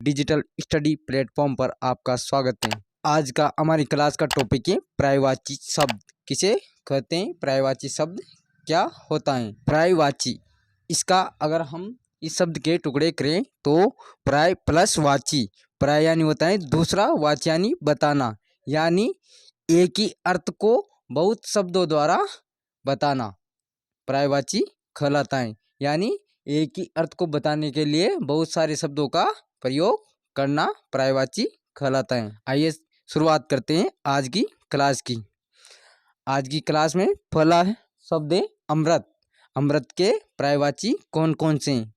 Digital study platform पर आपका स्वागत है। आज का हमारी क्लास का टॉपिक है पर्यायवाची शब्द किसे कहते हैं, पर्यायवाची शब्द क्या होता है। पर्यायवाची, इसका अगर हम इस शब्द के टुकड़े करें तो पर्याय प्लस वाची। पर्याय यानी होता है दूसरा, वाची यानी बताना, यानी एक ही अर्थ को बहुत शब्दों द्वारा बताना पर्यायवाची कहलाता है। यानी एक ही अर्थ को बताने के लिए बहुत सारे शब्दों का प्रयोग करना पर्यायवाची कहलाता है। आइए शुरुआत करते हैं आज की क्लास की। आज की क्लास में पहला शब्द है अमृत। अमृत के पर्यायवाची कौन कौन से हैं?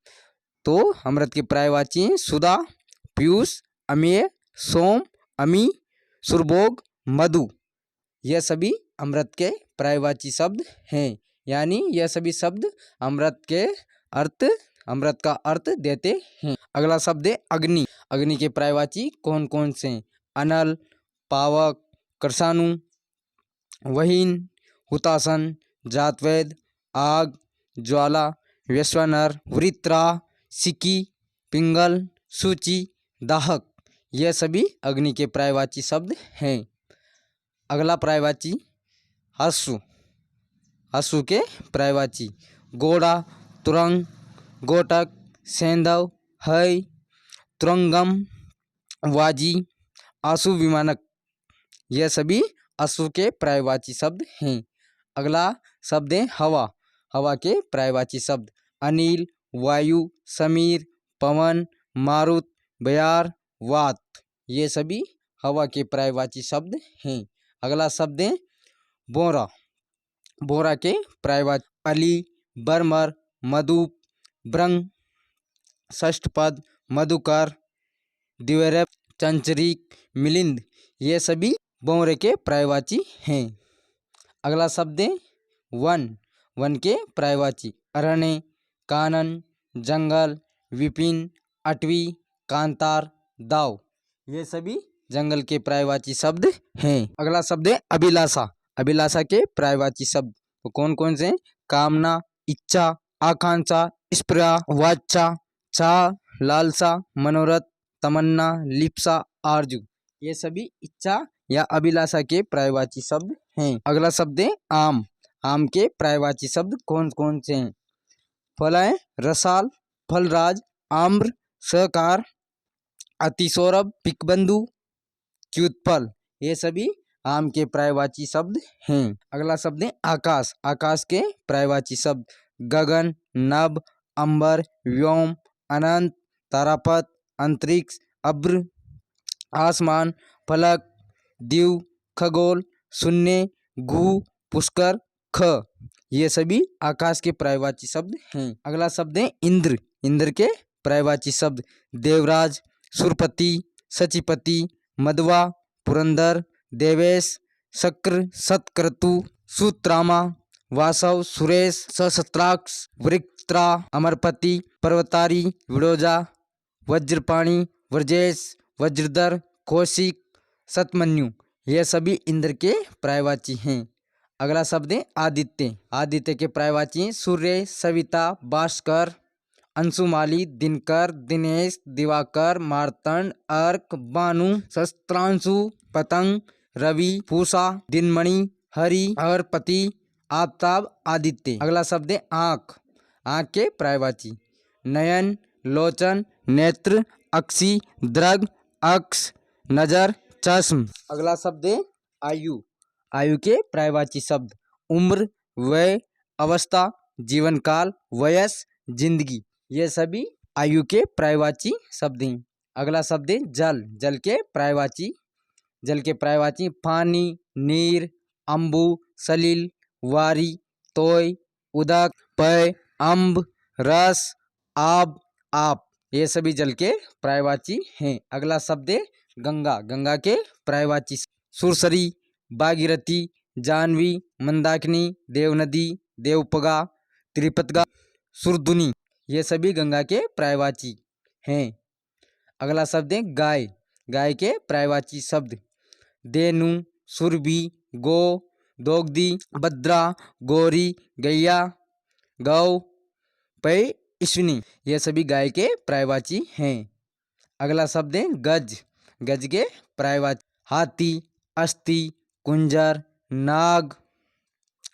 तो अमृत के पर्यायवाची हैं सुधा, पीयूष, अमेय, सोम, अमी, सुरभोग, मधु। यह सभी अमृत के पर्यायवाची शब्द हैं। यानी यह सभी शब्द अमृत का अर्थ देते हैं। अगला शब्द है अग्नि। अग्नि के पर्यायवाची कौन कौन से हैं? अनल, पावक, कृषाणु, वहीन, हुतासन, जातवेद, आग, ज्वाला, वैश्वानर, वृत्रा, सिकी, पिंगल, सूची, दाहक। यह सभी अग्नि के पर्यायवाची शब्द हैं। अगला पर्यायवाची अश्व। अश्व के पर्यायवाची घोड़ा, तुरंग, गोटक, सेंधव, है, तुरंगम, वाजी, आशु विमानक। यह सभी अश्व के पर्यायवाची शब्द हैं। अगला शब्द है हवा। हवा के पर्यायवाची शब्द अनिल, वायु, समीर, पवन, मारुत, बयार, वात। ये सभी हवा के पर्यायवाची शब्द हैं। अगला शब्द है बोरा। बोरा के पर्यायवाची अली, बर्मर, मधुप, ब्रंग, षष्ठपद, मधुकर, द्विरेफ, चंचरीक, मिलिंद। ये सभी बोरे के पर्यायवाची हैं। अगला शब्द है वन। वन के पर्यायवाची अरण्य, कानन, जंगल, विपिन, अटवी, कांतार, दाव। ये सभी जंगल के पर्यायवाची शब्द हैं। अगला शब्द है अभिलाषा। अभिलाषा के पर्यायवाची शब्द तो कौन कौन से हैं? कामना, इच्छा, आकांक्षा, स्पृहा, वांछा, चाह, लालसा, मनोरथ, तमन्ना, लिप्सा, आरजू। ये सभी इच्छा या अभिलाषा के पर्यायवाची शब्द हैं। अगला शब्द है आम। आम के पर्यायवाची शब्द कौन कौन से हैं? फल है रसाल, फलराज, आम्र, सहकार, अतिसौरभ, पिकबंधु, च्युतफल। ये सभी आम के पर्यायवाची शब्द हैं। अगला शब्द है आकाश। आकाश के पर्यायवाची शब्द गगन, नभ, अंबर, व्योम, अनंत, तारापथ, अंतरिक्ष, अब्र, आसमान, फलक, द्वीव, खगोल, शून्य, गु, पुष्कर, ख। ये सभी आकाश के पर्यायवाची शब्द हैं। अगला शब्द है इंद्र। इंद्र के पर्यायवाची शब्द देवराज, सुरपति, सचिपति, मधवा, पुरंदर, देवेश, शक्र, सतक्रतु, सुत्रामा, वासव, सुरेश, सशस्त्राक्ष, वृक्त्रा, अमरपति, पर्वतारी, विडोजा, वज्रपाणी, व्रजेश, वज्रधर, कौशिक, सतमन्यु। ये सभी इंद्र के पर्यायवाची हैं। अगला शब्द है आदित्य। आदित्य के पर्यायवाची हैं सूर्य, सविता, भास्कर, अंशुमाली, दिनकर, दिनेश, दिवाकर, मार्तंड, अर्क, भानु, शस्त्रांशु, पतंग, रवि, पूषा, दिनमणि, हरि, अगरपति, आफताब, आदित्य। अगला शब्द है आँख। आँख के पर्यायवाची नयन, लोचन, नेत्र, अक्षी, दृग, अक्ष, नजर, चश्म। अगला शब्द है आयु। आयु के पर्यायवाची शब्द उम्र, वय, अवस्था, जीवन काल, वयस, जिंदगी। ये सभी आयु के पर्यायवाची शब्द हैं। अगला शब्द है जल। जल के पर्यायवाची पानी, नीर, अम्बु, सलिल, वारी, तोय, उदक, पय, अम्ब, रस, आब, आप। ये सभी जल के पर्यायवाची हैं। अगला शब्द है गंगा। गंगा के पर्यायवाची सुरसरी, भागीरथी, जाह्नवी, मंदाकिनी, देवनदी, देवपगा, त्रिपतगा, सुरधुनी। ये सभी गंगा के पर्यायवाची हैं। अगला शब्द है गाय। गाय के पर्यायवाची शब्द धेनु, सुरभि, गो, दोग्धी, भद्रा, गौरी, गैया, गौ, पै, अश्विनी। ये सभी गाय के पर्यायवाची हैं। अगला शब्द है गज। गज के पर्यायवाची हाथी, अस्थि, कुंजर, नाग,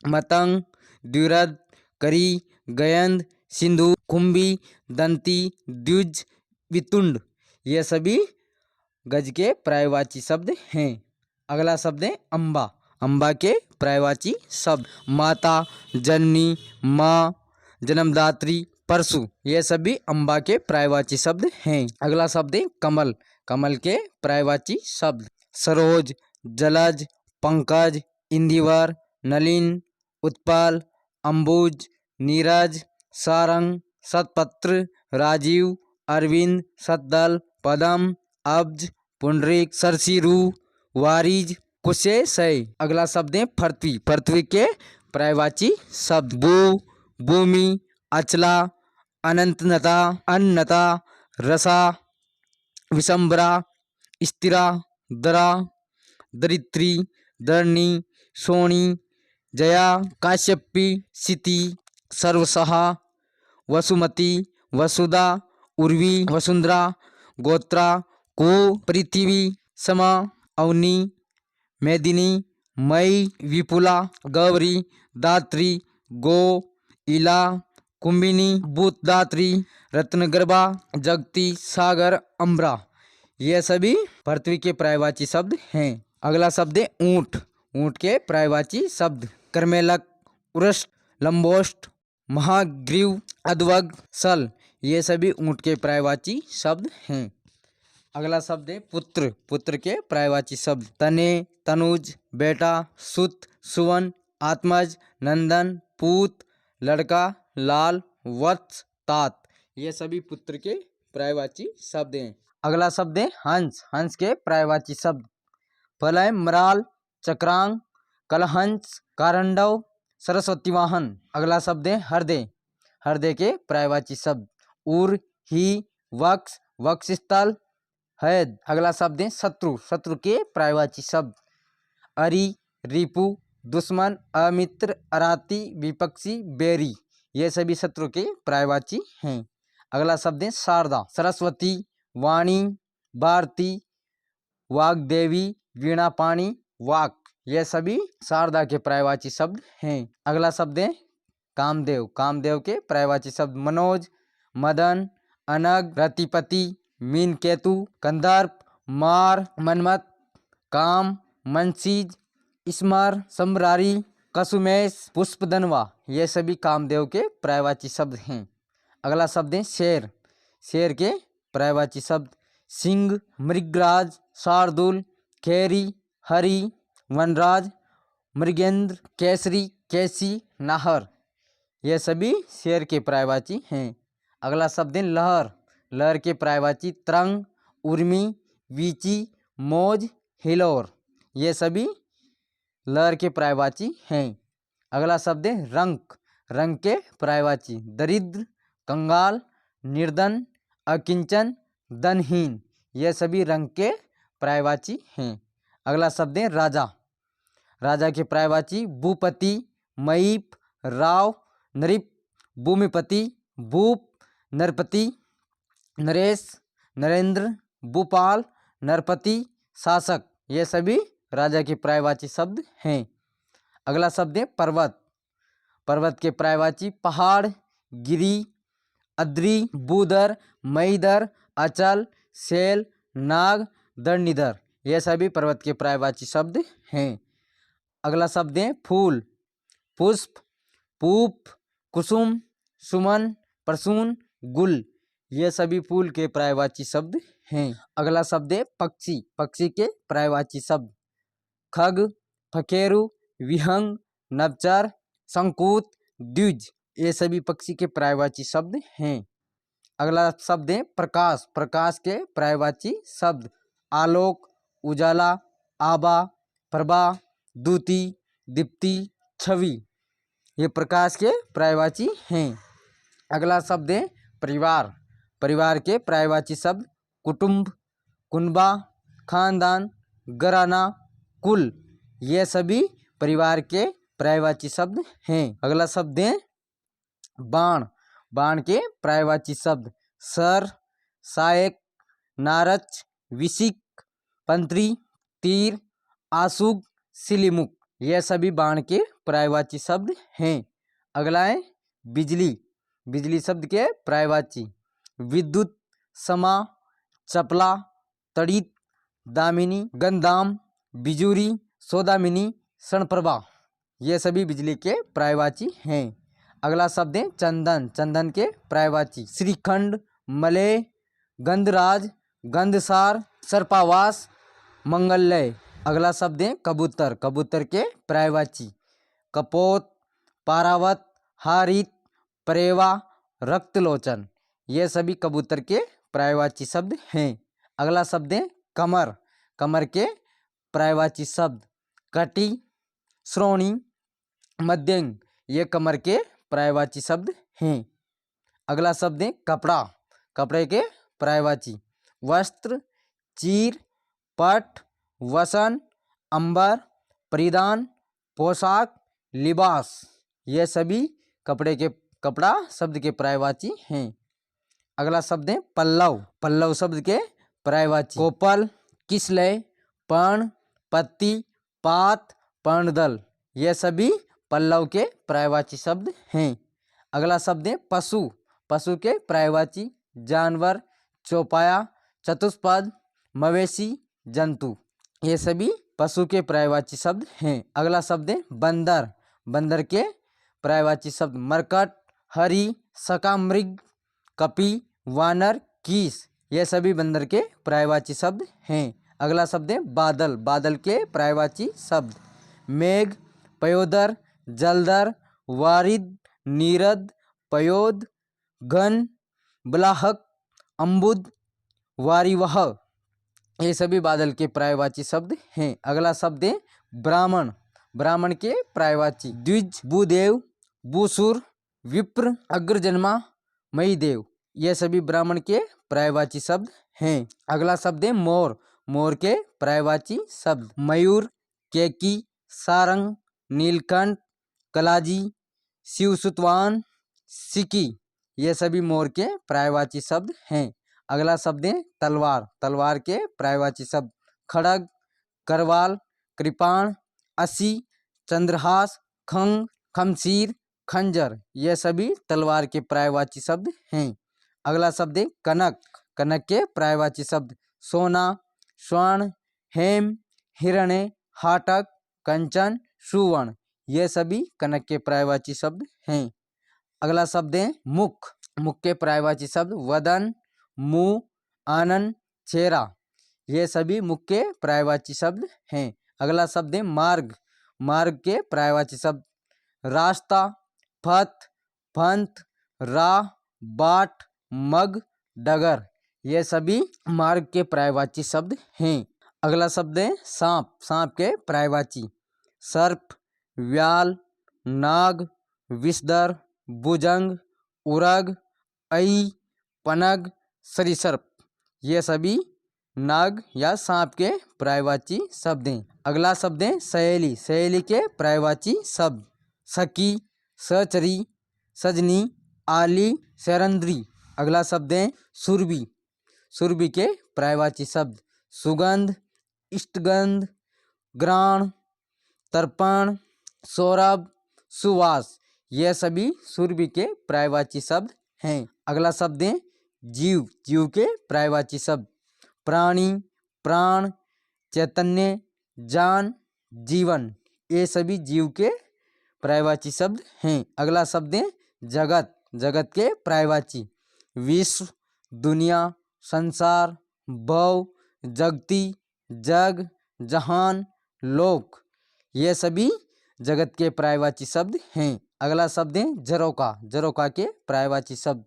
मतंग, द्विरद, करी, गयंद, सिंधु, कुंभी, दंती, द्विज, वितुंड। ये सभी गज के पर्यायवाची शब्द हैं। अगला शब्द है अम्बा। अम्बा के पर्यायवाची शब्द माता, जननी, माँ, जन्मदात्री, परशु। ये सभी अम्बा के पर्यायवाची शब्द हैं। अगला शब्द है कमल। कमल के पर्यायवाची शब्द सरोज, जलज, पंकज, इंदिवर, नलिन, उत्पल, अंबुज, नीरज, सारंग, सतपत्र, राजीव, अरविंद, सतदल, पदम, अब्ज, पुंडरीक, सरसीरु, वारिज, कुशेशय। अगला शब्द है पृथ्वी। पृथ्वी के पर्यायवाची शब्द भू, भूमि, अचला, अनंतनता, अन्नता, रसा, विशंबरा, स्थिरा, दरा, दरित्री, धरणी, सोनी, जया, काश्यपी, सिति, सर्वसहा, वसुमती, वसुधा, उर्वी, वसुंधरा, गोत्रा, को, पृथ्वी, समा, अवनी, मेदिनी, मई, विपुला, गौरी, दात्री, गो, इला, कुंभिनी, भूतदात्री, रत्नगर्भा, जगती, सागर, अम्बरा। ये सभी पृथ्वी के पर्यायवाची शब्द हैं। अगला शब्द है ऊंट। ऊंट के पर्यायवाची शब्द कर्मेलक, उरष्ट, लंबोष्ट, महाग्रीव, अध्वग, सल। ये सभी ऊंट के पर्यायवाची शब्द हैं। अगला शब्द है पुत्र। पुत्र के पर्यायवाची शब्द तने, तनुज, बेटा, सुत, सुवन, आत्मज, नंदन, पूत, लड़का, लाल, वत्स, तात। ये सभी पुत्र के पर्यायवाची शब्द हैं। अगला शब्द है हंस। हंस के पर्यायवाची शब्द फलय, मराल, चक्रांग, कलहंस, कारंडव, सरस्वती वाहन। अगला शब्द है हृदय। हृदय के पर्यायवाची शब्द उर, ही, वक्ष, वक्षस्थल, हैद। अगला शब्द है शत्रु। शत्रु के पर्यायवाची शब्द अरि, रिपु, दुश्मन, अमित्र, अराती, विपक्षी, बैरी। ये सभी शत्रु के पर्यायवाची हैं। अगला शब्द है शारदा। सरस्वती, वाणी, भारती, वाग्देवी, वीणापाणी, वाक। ये सभी शारदा के पर्यायवाची शब्द हैं। अगला शब्द है कामदेव। कामदेव के पर्यायवाची शब्द मनोज, मदन, अनग, रतिपति, मीनकेतु, कंदर्प, मार, मनमत, काम, मनसीज, स्मर, सम्रारी, कसुमेश, पुष्पदनवा। ये सभी कामदेव के पर्यायवाची शब्द हैं। अगला शब्द है शेर। शेर के पर्यायवाची शब्द सिंह, मृगराज, शार्दुल, खेरी, हरि, वनराज, मृगेंद्र, केसरी, कैसी, नाहर। ये सभी शेर के पर्यायवाची हैं। अगला शब्द है लहर। लहर के पर्यायवाची तरंग, उर्मी, वीची, मौज, हिलोर। ये सभी लहर के पर्यायवाची हैं। अगला शब्द है रंक। रंक के पर्यायवाची दरिद्र, कंगाल, निर्धन, अकिंचन, धनहीन। ये सभी रंक के पर्यायवाची हैं। अगला शब्द है राजा। राजा के पर्यायवाची भूपति, महीप, राव, नृप, भूमिपति, भूप, नरपति, नरेश, नरेंद्र, भूपाल, नरपति, शासक। ये सभी राजा के पर्यायवाची शब्द हैं। अगला शब्द है पर्वत। पर्वत के पर्यायवाची पहाड़, गिरी, अद्री, बूदर, महीधर, अचल, शैल, नाग, धरणीधर। ये सभी पर्वत के पर्यायवाची शब्द हैं। अगला शब्द है फूल। पुष्प, पूप, कुसुम, सुमन, प्रसून, गुल। ये सभी फूल के पर्यायवाची शब्द हैं। अगला शब्द है पक्षी। पक्षी के पर्यायवाची शब्द खग, फकेरु, विहंग, नवचर, संकूत, द्विज। ये सभी पक्षी के पर्यायवाची शब्द हैं। अगला शब्द है प्रकाश। प्रकाश के पर्यायवाची शब्द आलोक, उजाला, आभा, प्रभा, द्युति, दीप्ति, छवि। ये प्रकाश के पर्यायवाची हैं। अगला शब्द है परिवार। परिवार के पर्यायवाची शब्द कुटुंब, कुनबा, खानदान, घराना, कुल। ये सभी परिवार के पर्यायवाची शब्द हैं। अगला शब्द है बाण। बाण के पर्यायवाची शब्द सर, सहायक, नारच, विशिक, पंत्री, तीर, आशुक, सिलीमुख। ये सभी बाण के पर्यायवाची शब्द हैं। अगला है बिजली। बिजली शब्द के पर्यायवाची विद्युत, समा, चपला, तड़ित, दामिनी, गंधाम, बिजुरी, सौदामिनी, क्षणप्रभा। ये सभी बिजली के पर्यायवाची हैं। अगला शब्द है चंदन। चंदन के पर्यायवाची श्रीखंड, मलय, गंधराज, गंधसार, सर्पावास, मंगलय। अगला शब्द है कबूतर। कबूतर के पर्यायवाची कपोत, पारावत, हारित, परेवा, रक्तलोचन। ये सभी कबूतर के पर्यायवाची शब्द हैं। अगला शब्द है कमर। कमर के पर्यायवाची शब्द कटी, श्रोणी, मध्यंग। ये कमर के पर्यायवाची शब्द हैं। अगला शब्द है कपड़ा। कपड़े के पर्यायवाची वस्त्र, चीर, पट, वसन, अंबर, परिधान, पोशाक, लिबास। ये सभी कपड़ा शब्द के पर्यायवाची हैं। अगला शब्द है पल्लव। पल्लव शब्द के पर्यायवाची कोपल, किसलय, पर्ण, पत्ती, पात, पर्णदल। ये सभी पल्लव के पर्यायवाची शब्द हैं। अगला शब्द है पशु। पशु के पर्यायवाची जानवर, चौपाया, चतुष्पद, मवेशी, जंतु। ये सभी पशु के पर्यायवाची शब्द हैं। अगला शब्द है बंदर। बंदर के पर्यायवाची शब्द मरकट, हरि, सकामृग, कपि, वानर, कीस। ये सभी बंदर के पर्यायवाची शब्द हैं। अगला शब्द है बादल। बादल के पर्यायवाची शब्द मेघ, पयोदर, जलधर, वारिद, नीरद, पयोद, घन, बलाहक, अम्बुद, वारिवह। ये सभी बादल के पर्यायवाची शब्द हैं। अगला शब्द है ब्राह्मण। ब्राह्मण के पर्यायवाची द्विज, भूदेव, भूसुर, विप्र, अग्रजन्मा, महीदेव। ये सभी ब्राह्मण के पर्यायवाची शब्द हैं। अगला शब्द है मोर। मोर के पर्यायवाची शब्द मयूर, केकी, सारंग, नीलकंठ, कलाजी, शिवसुतवान, सिकी। ये सभी मोर के पर्यायवाची शब्द हैं। अगला शब्द है तलवार। तलवार के पर्यायवाची शब्द खड़ग, करवाल, कृपाण, असी, चंद्रहास, खंग, खमसीर, खंजर। ये सभी तलवार के पर्यायवाची शब्द हैं। अगला शब्द है कनक। कनक के पर्यायवाची शब्द सोना, स्वर्ण, हेम, हिरण्य, हाटक, कंचन, सुवर्ण। ये सभी कनक के पर्यायवाची शब्द हैं। अगला शब्द है मुख। मुख के पर्यायवाची शब्द वदन, मुंह, आनन, चेहरा। ये सभी मुख के पर्यायवाची शब्द हैं। अगला शब्द है मार्ग। मार्ग के पर्यायवाची शब्द रास्ता, पथ, पंथ, राह, बाट, मग, डगर। ये सभी मार्ग के पर्यायवाची शब्द हैं। अगला शब्द है सांप। सांप के पर्यायवाची सर्प, व्याल, नाग, विषधर, भुजंग, उरग, ऐ, पनग, सरीसर्प। ये सभी नाग या सांप के पर्यायवाची शब्द हैं। अगला शब्द है सहेली। सहेली के पर्यायवाची शब्द सखी, सहचरी, सजनी, आली, शरंद्री। अगला शब्द है सुरभि। सुरभि के पर्यायवाची शब्द सुगंध, इष्टगंध, ग्राण, तर्पण, सौरभ, सुवास। ये सभी सुरभि के पर्यायवाची शब्द हैं। अगला शब्द है जीव। जीव के पर्यायवाची शब्द प्राणी, प्राण, चैतन्य, जान, जीवन। ये सभी जीव के पर्यायवाची शब्द हैं। अगला शब्द है जगत। जगत के पर्यायवाची विश्व, दुनिया, संसार, भव, जगती, जग, जहान, लोक। ये सभी जगत के पर्यायवाची शब्द हैं। अगला शब्द है झरोका। झरोका के पर्यायवाची शब्द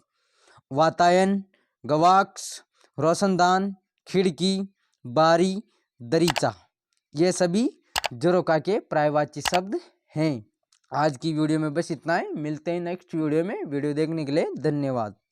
वातायन, गवाक्ष, रोशनदान, खिड़की, बारी, दरीचा। ये सभी झरोका के पर्यायवाची शब्द हैं। आज की वीडियो में बस इतना ही। मिलते हैं नेक्स्ट वीडियो में। वीडियो देखने के लिए धन्यवाद।